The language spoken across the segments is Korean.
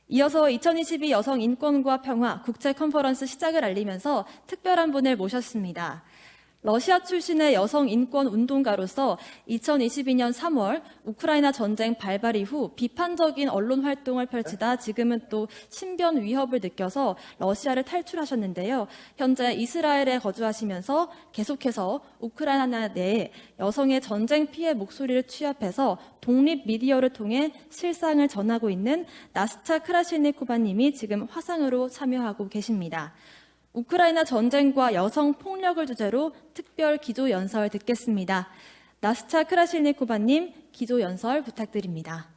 이어서 2022 여성 인권과 평화 국제 컨퍼런스 시작을 알리면서 특별한 분을 모셨습니다. 러시아 출신의 여성 인권 운동가로서 2022년 3월 우크라이나 전쟁 발발 이후 비판적인 언론 활동을 펼치다 지금은 또 신변 위협을 느껴서 러시아를 탈출하셨는데요. 현재 이스라엘에 거주하시면서 계속해서 우크라이나 내에 여성의 전쟁 피해 목소리를 취합해서 독립 미디어를 통해 실상을 전하고 있는 나스차 크라실니코바님이 지금 화상으로 참여하고 계십니다. 우크라이나 전쟁과 여성 폭력을 주제로 특별 기조 연설 듣겠습니다. 나스차 크라실니코바님 기조 연설 부탁드립니다.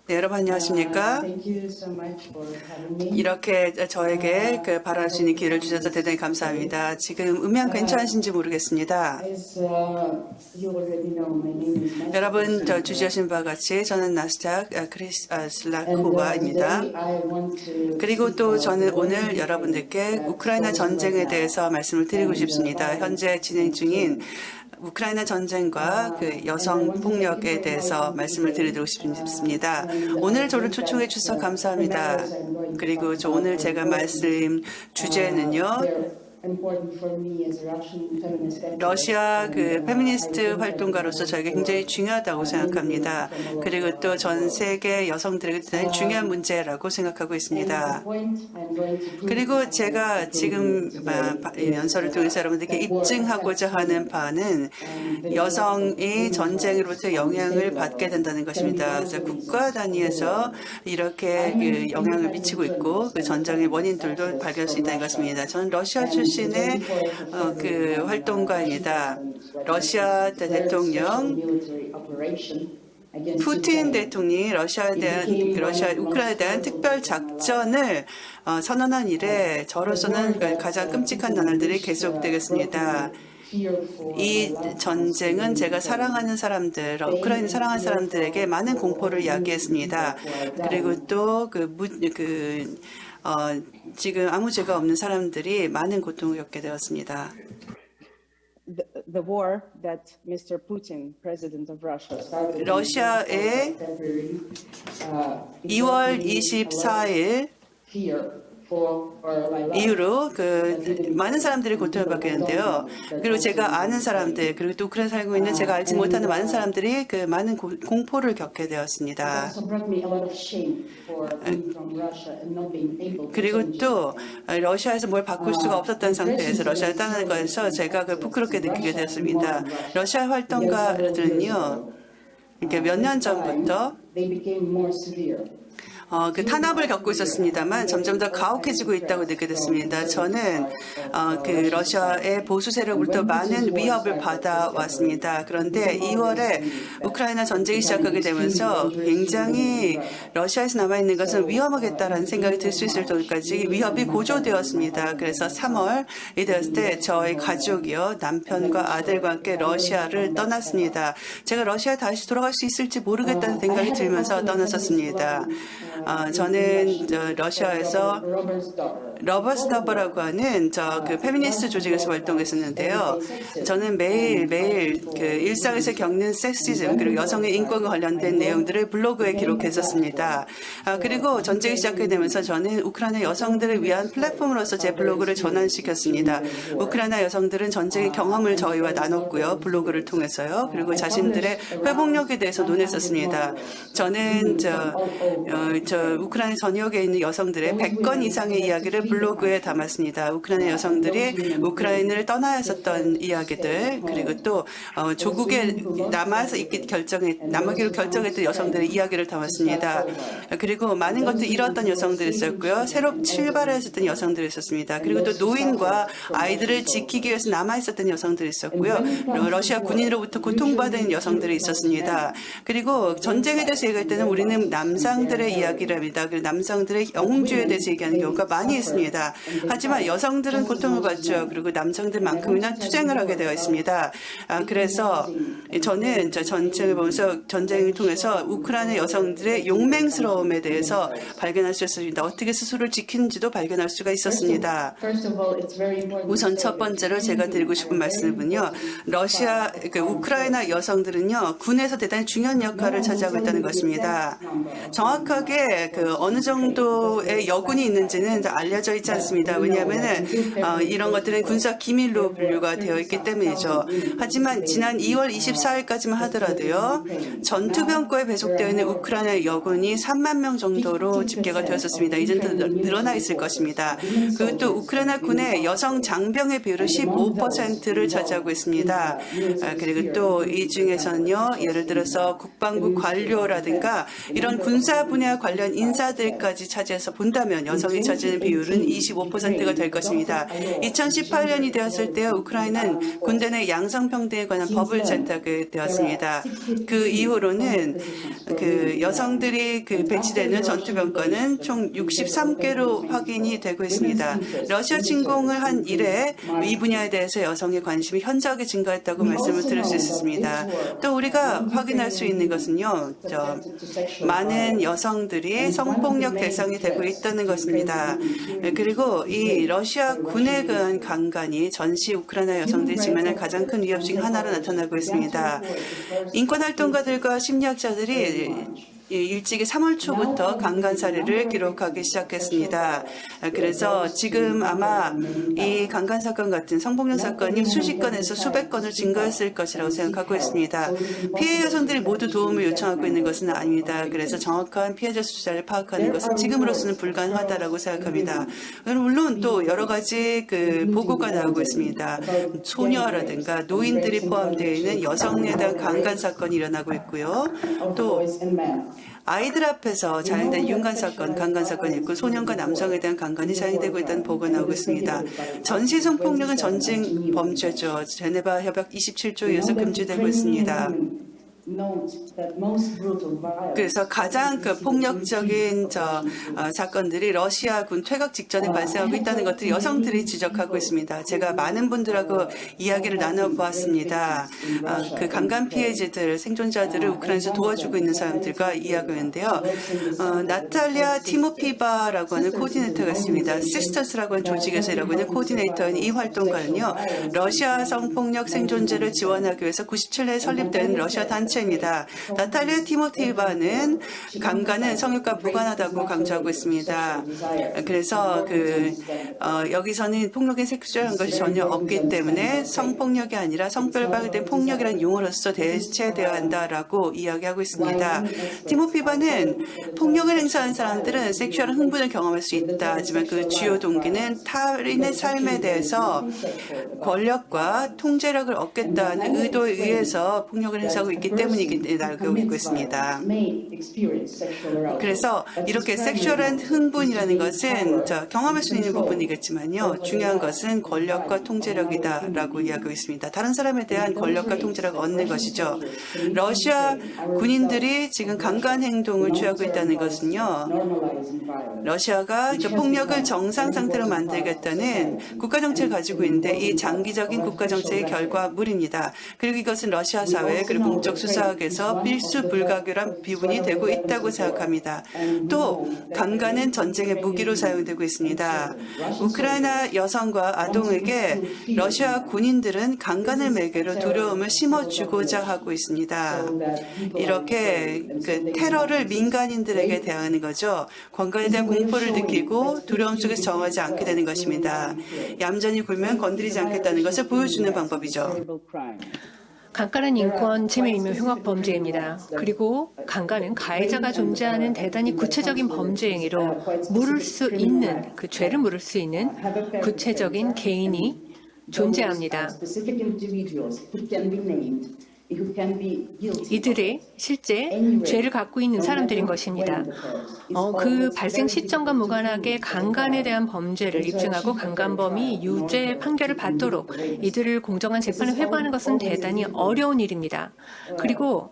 네, 여러분 안녕하십니까? 이렇게 저에게 발언할 수 있는 기회를 주셔서 대단히 감사합니다. 지금 음향 괜찮으신지 모르겠습니다. 여러분 주시하신 바와 같이 저는 나스차 크라실니코바입니다. 그리고 또 저는 오늘 여러분들께 우크라이나 전쟁에 대해서 말씀을 드리고 싶습니다. 현재 진행 중인 우크라이나 전쟁과 그 여성 폭력에 대해서 말씀을 드리도록 싶습니다. 오늘 저를 초청해 주셔서 감사합니다. 그리고 오늘 제가 말씀 주제는요. 러시아 페미니스트 활동가로서 저에게 굉장히 중요하다고 생각합니다. 그리고 또 전 세계 여성들에게 대단히 중요한 문제라고 생각하고 있습니다. 그리고 제가 지금 연설을 통해서 여러분들께 입증하고자 하는 바는 여성이 전쟁으로부터 영향을 받게 된다는 것입니다. 그래서 국가 단위에서 이렇게 영향을 미치고 있고 그 전쟁의 원인들도 발견할 수 있다는 것입니다. 저는 러시아 출신의 활동가입니다. 러시아 대통령 푸틴 대통령이 우크라이나에 대한 특별 작전을 선언한 이래 저로서는 가장 끔찍한 나날들이 계속되겠습니다. 이 전쟁은 제가 사랑하는 사람들, 우크라이나 사랑하는 사람들에게 많은 공포를 야기했습니다. 그리고 또 지금 아무 죄가 없는 사람들이 많은 고통을 겪게 되었습니다. 러시아의 2월 24일 이후로 많은 사람들이 고통을 받게 되는데요. 그리고 제가 아는 사람들, 그리고 또 우크라이나에 살고 있는 제가 알지 못하는 많은 사람들이 많은 공포를 겪게 되었습니다. 그리고 또 러시아에서 뭘 바꿀 수가 없었던 상태에서 러시아를 떠나는 것에서 제가 부끄럽게 느끼게 되었습니다. 러시아 활동가들은요, 이렇게 몇 년 전부터 탄압을 겪고 있었습니다만 점점 더 가혹해지고 있다고 느끼게 됐습니다. 저는 러시아의 보수 세력으로부터 많은 위협을 받아왔습니다. 그런데 2월에 우크라이나 전쟁이 시작하게 되면서 굉장히 러시아에서 남아있는 것은 위험하겠다라는 생각이 들 수 있을 정도까지 위협이 고조되었습니다. 그래서 3월이 되었을 때 저희 가족이요, 남편과 아들과 함께 러시아를 떠났습니다. 제가 러시아에 다시 돌아갈 수 있을지 모르겠다는 생각이 들면서 떠났었습니다. 저는 러시아에서 러버스더버라고 하는 페미니스트 조직에서 활동했었는데요. 저는 매일 일상에서 겪는 섹시즘 그리고 여성의 인권과 관련된 내용들을 블로그에 기록했었습니다. 그리고 전쟁이 시작하게 되면서 저는 우크라이나 여성들을 위한 플랫폼으로서 제 블로그를 전환시켰습니다. 우크라이나 여성들은 전쟁의 경험을 저희와 나눴고요. 블로그를 통해서요. 그리고 자신들의 회복력에 대해서 논했었습니다. 저는 우크라이나 전역에 있는 여성들의 100건 이상의 이야기를 블로그에 담았습니다. 우크라이나 여성들이 우크라이나를 떠나야 했었던 이야기들, 그리고 또 조국에 남아기로 결정했던 여성들의 이야기를 담았습니다. 그리고 많은 것들을 잃었던 여성들이 있었고요. 새로 출발했었던 여성들이 있었습니다. 그리고 또 노인과 아이들을 지키기 위해서 남아있었던 여성들이 있었고요. 러시아 군인으로부터 고통받은 여성들이 있었습니다. 그리고 전쟁에 대해서 얘기할 때는 우리는 남성들의 이야기를 합니다. 그리고 남성들의 영웅주의에 대해서 얘기하는 경우가 많이 있습니다. 있습니다. 하지만 여성들은 고통을 받죠. 그리고 남성들만큼이나 투쟁을 하게 되어 있습니다. 그래서 저는 전쟁을 보면서 전쟁을 통해서 우크라이나 여성들의 용맹스러움에 대해서 발견할 수 있었습니다. 어떻게 스스로를 지키는지도 발견할 수가 있었습니다. 우선 첫 번째로 제가 드리고 싶은 말씀은요. 우크라이나 여성들은요. 군에서 대단히 중요한 역할을 차지하고 있다는 것입니다. 정확하게 어느 정도의 여군이 있는지는 알려져 있지 않습니다. 왜냐하면 이런 것들은 군사 기밀로 분류가 되어 있기 때문이죠. 하지만 지난 2월 24일까지만 하더라도요. 전투병거에 배속되어 있는 우크라이나 여군이 3만 명 정도로 집계가 되었었습니다. 이제는 더 늘어나 있을 것입니다. 그리고 또 우크라이나 군의 여성 장병의 비율은 15%를 차지하고 있습니다. 그리고 또 이 중에서는요. 예를 들어서 국방부 관료라든가 이런 군사 분야 관련 인사들까지 차지해서 본다면 여성이 차지하는 비율은 25%가 될 것입니다. 2018년이 되었을 때 우크라이나는 군대 내 양성평등에 관한 법을 채택하게 되었습니다. 그 이후로는 여성들이 배치되는 전투병권은 총 63개로 확인이 되고 있습니다. 러시아 침공을 한 이래 이 분야에 대해서 여성의 관심이 현저하게 증가했다고 말씀을 드릴 수 있습니다. 또 우리가 확인할 수 있는 것은요. 많은 여성들이 성폭력 대상이 되고 있다는 것입니다. 그리고 이 러시아 군에 의한 강간이 전시 우크라이나 여성들이 직면한 가장 큰 위협 중 하나로 나타나고 있습니다. 인권활동가들과 심리학자들이 일찍이 3월 초부터 강간 사례를 기록하기 시작했습니다. 그래서 지금 아마 이 강간 사건 같은 성폭력 사건이 수십 건에서 수백 건을 증가했을 것이라고 생각하고 있습니다. 피해 여성들이 모두 도움을 요청하고 있는 것은 아닙니다. 그래서 정확한 피해자 숫자를 파악하는 것은 지금으로서는 불가능하다고 생각합니다. 물론 또 여러 가지 보고가 나오고 있습니다. 소녀라든가 노인들이 포함되어 있는 여성에 대한 강간 사건이 일어나고 있고요. 또 아이들 앞에서 자행된 윤간 사건, 강간 사건이 있고 소년과 남성에 대한 강간이 자행되고 있다는 보고가 나오고 있습니다. 전시 성폭력은 전쟁 범죄죠. 제네바 협약 27조에 의해서 금지되고 있습니다. 그래서 가장 폭력적인 사건들이 러시아군 퇴각 직전에 발생하고 있다는 것을 여성들이 지적하고 있습니다. 제가 많은 분들하고 이야기를 나눠보았습니다. 강간 피해자들, 생존자들을 우크라이나에서 도와주고 있는 사람들과 이야기하고 있는데요. 나탈리아 티모피바라고 하는 코디네이터가 있습니다. 시스터스라고 하는 조직에서 일하고 있는 코디네이터인 이 활동가는요. 러시아 성폭력 생존자를 지원하기 위해서 97년에 설립된 러시아 단체입니다. 나탈리아 티모티바는 강간은 성욕과 무관하다고 강조하고 있습니다. 그래서 여기서는 폭력의 섹슈얼한 것이 전혀 없기 때문에 성폭력이 아니라 성별박에 대한 폭력이라는 용어로서 대체되어야 한다라고 이야기하고 있습니다. 티모피바는 폭력을 행사하는 사람들은 섹슈얼한 흥분을 경험할 수 있다. 하지만 그 주요 동기는 타인의 삶에 대해서 권력과 통제력을 얻겠다는 의도에 의해서 폭력을 행사하고 있기 때문에 알고 있습니다. 그래서 이렇게 섹슈얼한 흥분이라는 것은 경험할 수 있는 부분이겠지만요. 중요한 것은 권력과 통제력이다라고 이야기하고 있습니다. 다른 사람에 대한 권력과 통제력을 얻는 것이죠. 러시아 군인들이 지금 강간 행동을 취하고 있다는 것은요. 러시아가 폭력을 정상 상태로 만들겠다는 국가 정책을 가지고 있는데 이 장기적인 국가 정책의 결과물입니다. 그리고 이것은 러시아 사회 그리고 공적 수사학에서 필수 불가결한 부분이 되고 있다고 생각합니다. 또 강간은 전쟁의 무기로 사용되고 있습니다. 우크라이나 여성과 아동에게 러시아 군인들은 강간을 매개로 두려움을 심어주고자 하고 있습니다. 이렇게 테러를 민간인들에게 대하는 거죠. 강간에 대한 공포를 느끼고 두려움 속에서 정하지 않게 되는 것입니다. 얌전히 굴면 건드리지 않겠다는 것을 보여주는 방법이죠. 강간은 인권, 침해이며 흉악 범죄입니다. 그리고 강간은 가해자가 존재하는 대단히 구체적인 범죄 행위로 물을 수 있는, 죄를 물을 수 있는 구체적인 개인이 존재합니다. 이들이 실제 죄를 갖고 있는 사람들인 것입니다. 그 발생 시점과 무관하게 강간에 대한 범죄를 입증하고 강간범이 유죄 판결을 받도록 이들을 공정한 재판에 회부하는 것은 대단히 어려운 일입니다. 그리고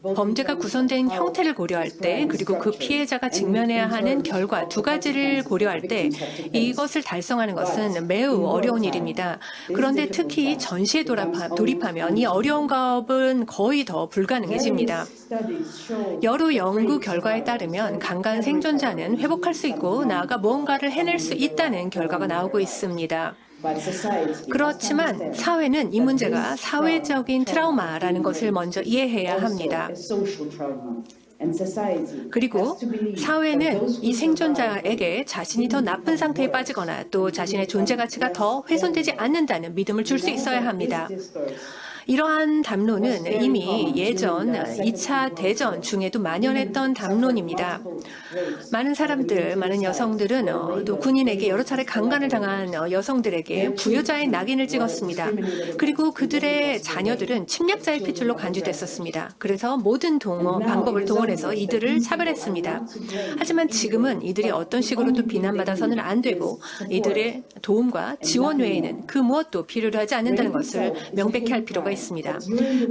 범죄가 구성된 형태를 고려할 때, 그리고 그 피해자가 직면해야 하는 결과 두 가지를 고려할 때 이것을 달성하는 것은 매우 어려운 일입니다. 그런데 특히 전시에 돌입하면 이 어려운 것은 거의 더 불가능해집니다. 여러 연구 결과에 따르면 강간 생존자는 회복할 수 있고 나아가 무언가를 해낼 수 있다는 결과가 나오고 있습니다. 그렇지만 사회는 이 문제가 사회적인 트라우마라는 것을 먼저 이해해야 합니다. 그리고 사회는 이 생존자에게 자신이 더 나쁜 상태에 빠지거나 또 자신의 존재 가치가 더 훼손되지 않는다는 믿음을 줄 수 있어야 합니다. 이러한 담론은 이미 예전 2차 대전 중에도 만연했던 담론입니다. 많은 사람들, 많은 여성들은 또 군인에게 여러 차례 강간을 당한 여성들에게 부여자의 낙인을 찍었습니다. 그리고 그들의 자녀들은 침략자의 핏줄로 간주됐었습니다. 그래서 모든 방법을 동원해서 이들을 차별했습니다. 하지만 지금은 이들이 어떤 식으로도 비난받아서는 안 되고 이들의 도움과 지원 외에는 그 무엇도 필요로 하지 않는다는 것을 명백히 할 필요가 있습니다.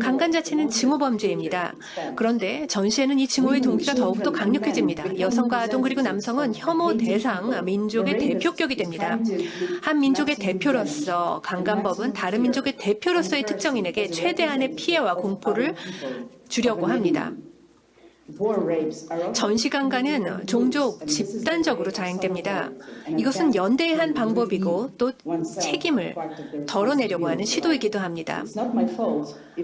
강간 자체는 증오범죄입니다. 그런데 전시에는 이 증오의 동기가 더욱더 강력해집니다. 여성과 아동 그리고 남성은 혐오 대상 민족의 대표격이 됩니다. 한 민족의 대표로서 강간법은 다른 민족의 대표로서의 특정인에게 최대한의 피해와 공포를 주려고 합니다. 전시강간은 종족 집단적으로 자행됩니다. 이것은 연대한 방법이고 또 책임을 덜어내려고 하는 시도이기도 합니다.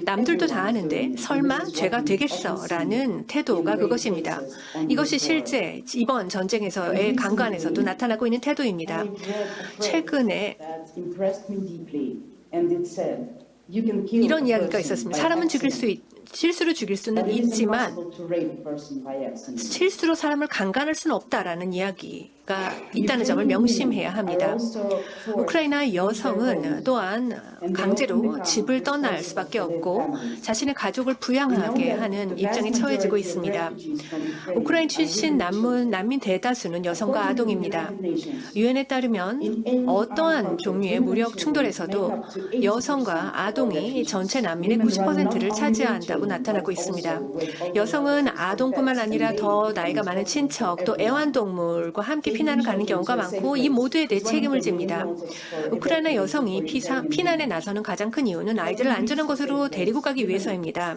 남들도 다 하는데 설마 죄가 되겠어? 라는 태도가 그것입니다. 이것이 실제 이번 전쟁에서의 강간에서도 나타나고 있는 태도입니다. 최근에 이런 이야기가 있었습니다. 사람은 실수로 죽일 수는 있지만 실수로 사람을 강간할 수는 없다라는 이야기가 있다는 점을 명심해야 합니다. 우크라이나 여성은 또한 강제로 집을 떠날 수밖에 없고 자신의 가족을 부양하게 하는 입장에 처해지고 있습니다. 우크라이나 출신 난민 대다수는 여성과 아동입니다. 유엔에 따르면 어떠한 종류의 무력 충돌에서도 여성과 아동이 전체 난민의 90%를 차지한다고 나타나고 있습니다. 여성은 아동뿐만 아니라 더 나이가 많은 친척 또 애완동물과 함께 피난을 가는 경우가 많고 이 모두에 대해 책임을 집니다. 우크라이나 여성이 피난에 나서는 가장 큰 이유는 아이들을 안전한 곳으로 데리고 가기 위해서입니다.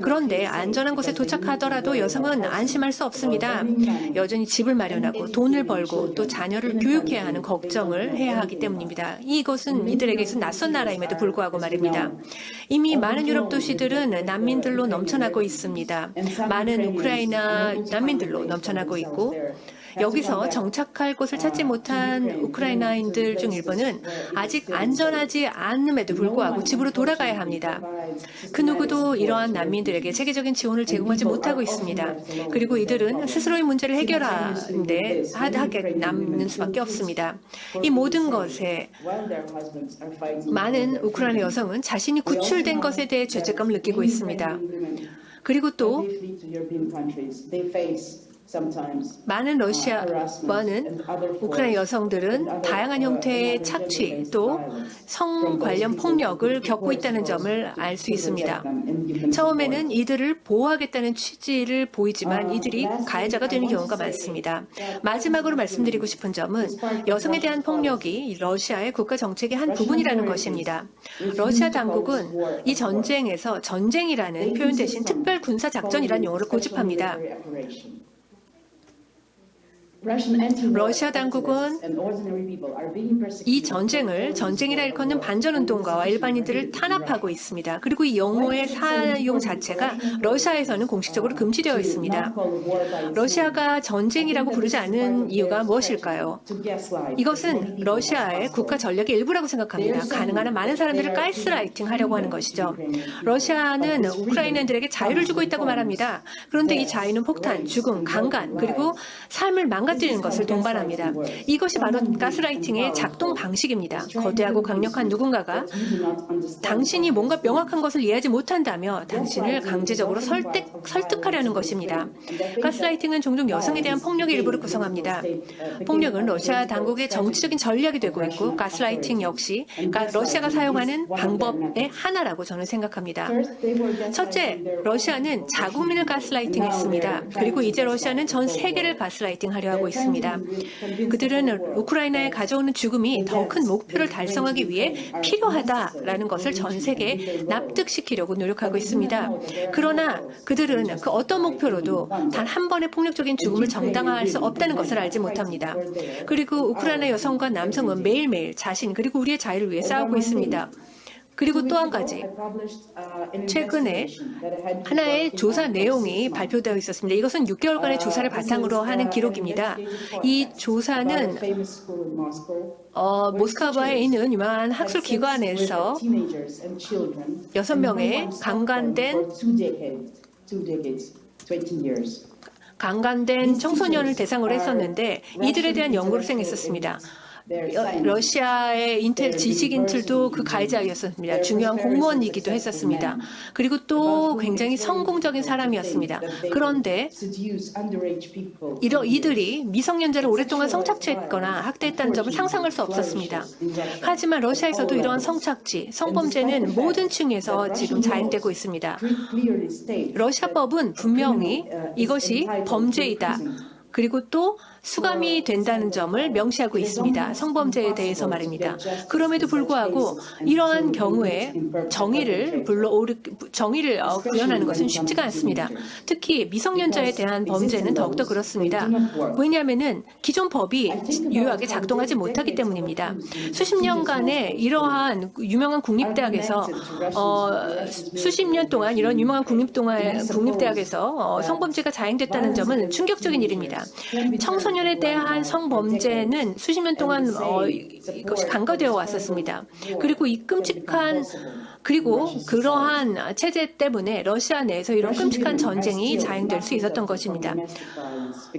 그런데 안전한 곳에 도착하더라도 여성은 안심할 수 없습니다. 여전히 집을 마련하고 돈을 벌고 또 자녀를 교육해야 하는 걱정을 해야 하기 때문입니다. 이것은 이들에게서 낯선 나라임에도 불구하고 말입니다. 이미 많은 유럽 도시들은 난민들로 넘쳐나고 있습니다. 많은 우크라이나 난민들로 넘쳐나고 있고 여기서 정착할 곳을 찾지 못한 우크라이나인들 중 일부는 아직 안전하지 않음에도 불구하고 집으로 돌아가야 합니다. 그 누구도 이러한 난민들에게 체계적인 지원을 제공하지 못하고 있습니다. 그리고 이들은 스스로의 문제를 해결하는데 하게 남는 수밖에 없습니다. 이 모든 것에 많은 우크라이나 여성은 자신이 구출된 것에 대해 죄책감을 느끼고 있습니다. 그리고 또 많은 러시아와는 우크라이나 여성들은 다양한 형태의 착취 또 성 관련 폭력을 겪고 있다는 점을 알 수 있습니다. 처음에는 이들을 보호하겠다는 취지를 보이지만 이들이 가해자가 되는 경우가 많습니다. 마지막으로 말씀드리고 싶은 점은 여성에 대한 폭력이 러시아의 국가 정책의 한 부분이라는 것입니다. 러시아 당국은 이 전쟁에서 전쟁이라는 표현 대신 특별 군사 작전이라는 용어를 고집합니다. 러시아 당국은 이 전쟁을 전쟁이라 일컫는 반전운동가와 일반인들을 탄압하고 있습니다. 그리고 이 용어의 사용 자체가 러시아에서는 공식적으로 금지되어 있습니다. 러시아가 전쟁이라고 부르지 않는 이유가 무엇일까요? 이것은 러시아의 국가 전략의 일부라고 생각합니다. 가능한 한 많은 사람들을 가스라이팅 하려고 하는 것이죠. 러시아는 우크라이나인들에게 자유를 주고 있다고 말합니다. 그런데 이 자유는 폭탄, 죽음, 강간, 그리고 삶을 망가뜨리는 망가뜨리는 것을 동반합니다. 이것이 바로 가스라이팅의 작동 방식입니다. 거대하고 강력한 누군가가 당신이 뭔가 명확한 것을 이해하지 못한다며 당신을 강제적으로 설득하려는 것입니다. 가스라이팅은 종종 여성에 대한 폭력의 일부를 구성합니다. 폭력은 러시아 당국의 정치적인 전략이 되고 있고 가스라이팅 역시 러시아가 사용하는 방법의 하나라고 저는 생각합니다. 첫째, 러시아는 자국민을 가스라이팅했습니다. 그리고 이제 러시아는 전 세계를 가스라이팅하려 하고 있습니다. 그들은 우크라이나에 가져오는 죽음이 더 큰 목표를 달성하기 위해 필요하다라는 것을 전 세계에 납득시키려고 노력하고 있습니다. 그러나 그들은 그 어떤 목표로도 단 한 번의 폭력적인 죽음을 정당화할 수 없다는 것을 알지 못합니다. 그리고 우크라이나 여성과 남성은 매일매일 자신 그리고 우리의 자유를 위해 싸우고 있습니다. 그리고 또 한 가지, 최근에 하나의 조사 내용이 발표되어 있었습니다. 이것은 6개월간의 조사를 바탕으로 하는 기록입니다. 이 조사는 모스크바에 있는 유명한 학술 기관에서 6명의 강간된 청소년을 대상으로 했었는데 이들에 대한 연구를 수행했었습니다. 러시아의 인텔 지식인들도 그 가해자였습니다. 중요한 공무원이기도 했었습니다. 그리고 또 굉장히 성공적인 사람이었습니다. 그런데 이들이 미성년자를 오랫동안 성착취했거나 학대했다는 점을 상상할 수 없었습니다. 하지만 러시아에서도 이러한 성착취, 성범죄는 모든 층에서 지금 자행되고 있습니다. 러시아법은 분명히 이것이 범죄이다. 그리고 또 수감이 된다는 점을 명시하고 있습니다. 성범죄에 대해서 말입니다. 그럼에도 불구하고 이러한 경우에 정의를 구현하는 것은 쉽지가 않습니다. 특히 미성년자에 대한 범죄는 더욱더 그렇습니다. 왜냐하면 기존 법이 유효하게 작동하지 못하기 때문입니다. 수십 년간의 이러한 유명한 국립대학에서 수십 년 동안 이런 유명한 국립대학에서 성범죄가 자행됐다는 점은 충격적인 일입니다. 청소년에 대한 성범죄는 수십 년 동안 이것이 간과되어 왔었습니다. 그리고 그러한 체제 때문에 러시아 내에서 이런 끔찍한 전쟁이 자행될 수 있었던 것입니다.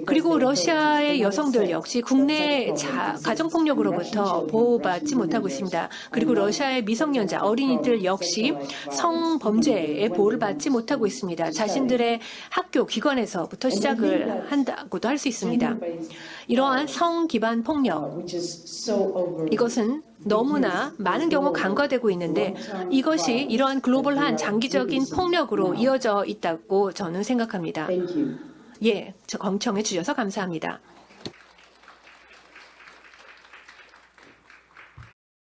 그리고 러시아의 여성들 역시 국내 가정폭력으로부터 보호받지 못하고 있습니다. 그리고 러시아의 미성년자, 어린이들 역시 성범죄의 보호를 받지 못하고 있습니다. 자신들의 학교, 기관에서부터 시작을 한다고도 할 수 있습니다. 이러한 성 기반 폭력, 이것은 너무나 많은 경우 간과되고 있는데 이것이 이러한 글로벌한 장기적인 폭력으로 이어져 있다고 저는 생각합니다. 저 경청해 주셔서 감사합니다.